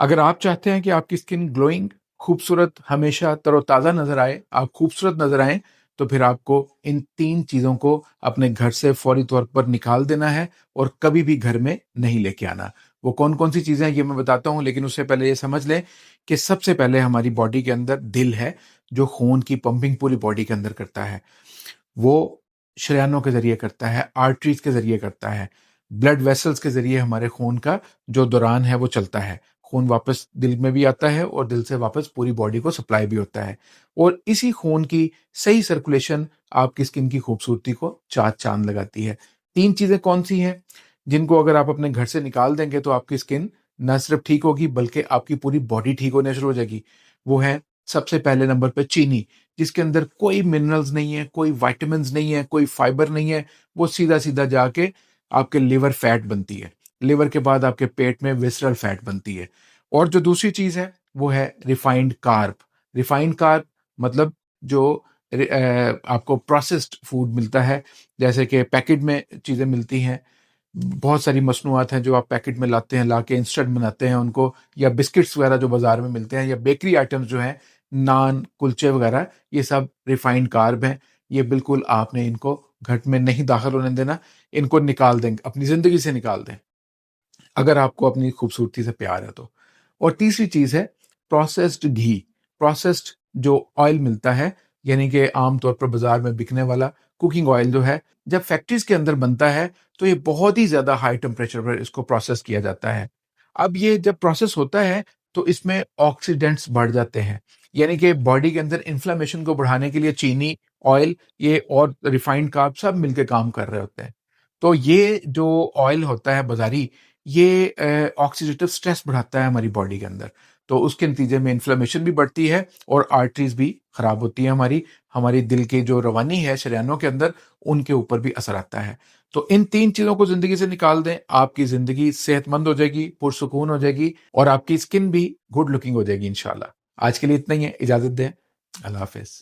अगर आप चाहते हैं कि आपकी स्किन ग्लोइंग, खूबसूरत, हमेशा तरोताज़ा नज़र आए, आप खूबसूरत नज़र आएँ, तो फिर आपको इन 3 चीज़ों को अपने घर से फ़ौरी तौर पर निकाल देना है और कभी भी घर में नहीं लेके आना। वो कौन-कौन सी चीज़ें हैं ये मैं बताता हूँ, लेकिन उससे पहले ये समझ लें कि सबसे पहले हमारी बॉडी के अंदर दिल है, जो खून की पंपिंग पूरी बॉडी के अंदर करता है। वो शरेयानों के ज़रिए करता है, आर्टरीज़ के ज़रिए करता है, ब्लड वेसल्स के ज़रिए हमारे खून का जो दौरान है वो चलता है। खून वापस दिल में भी आता है और दिल से वापस पूरी बॉडी को सप्लाई भी होता है। और इसी खून की सही सर्कुलेशन आपकी स्किन की खूबसूरती को चार-चाँद लगाती है। 3 चीज़ें कौन-सी हैं, जिनको अगर आप अपने घर से निकाल देंगे तो आपकी स्किन ना सिर्फ़ ठीक होगी बल्कि आपकी पूरी बॉडी ठीक होना शुरू हो जाएगी। वो है सबसे पहले नंबर पे चीनी। जिसके अंदर कोई मिनरल्स नहीं है, कोई विटामिन्स नहीं है, कोई फाइबर नहीं है, वो सीधा-सीधा जाके आपके लिवर फैट बनती है। लिवर के बाद आपके पेट में विसरल फैट बनती है। और जो दूसरी चीज़ है, वो है रिफाइंड कार्ब। रिफाइंड कार्ब मतलब जो आपको प्रोसेस्ड फूड मिलता है, जैसे कि पैकेट में चीज़ें मिलती हैं। बहुत सारी मसनूआत हैं जो आप पैकेट में लाते हैं, लाके इंस्टेंट बनाते हैं उनको, या बिस्किट्स वगैरह जो बाज़ार में मिलते हैं, या बेकरी आइटम्स जो हैं, नान, कुलचे वगैरह, ये सब रिफाइंड कार्ब हैं। ये बिल्कुल आपने इनको घर में नहीं दाखिल होने देना, इनको निकाल दें, अपनी ज़िंदगी से निकाल दें, अगर आपको अपनी खूबसूरती से प्यार है तो। और तीसरी चीज़ है प्रोसेस्ड घी। प्रोसेस्ड जो ऑयल मिलता है, यानी कि आम तौर पर बाज़ार में बिकने वाला कुकिंग ऑयल जो है, जब फैक्ट्रीज़ के अंदर बनता है, तो ये बहुत ही ज़्यादा हाई टेम्परेचर पर इसको प्रोसेस किया जाता है। अब ये जब प्रोसेस होता है, तो इसमें ऑक्सीडेंट्स बढ़ जाते हैं, यानी कि बॉडी के अंदर इन्फ्लेमेशन को बढ़ाने के लिए चीनी, ऑयल, ये और रिफाइंड कार्ब सब मिलके काम कर रहे होते हैं। तो ये जो ऑयल होता है बाज़ारी, ये ऑक्सीडेटिव स्ट्रेस बढ़ाता है हमारी बॉडी के अंदर। तो उसके नतीजे में इन्फ्लेमेशन भी बढ़ती है और आर्टरीज़ भी खराब होती है हमारी। हमारी दिल की जो रवानी है शरेयानों के अंदर, उनके ऊपर भी असर आता है। तो इन 3 चीज़ों को ज़िंदगी से निकाल दें, आपकी ज़िंदगी सेहतमंद हो जाएगी, पुरसुकून हो जाएगी और आपकी स्किन भी गुड लुकिंग हो जाएगी इंशाल्लाह। आज के लिए इतना ही है, इजाज़त दें। अल्लाह हाफ़िज़।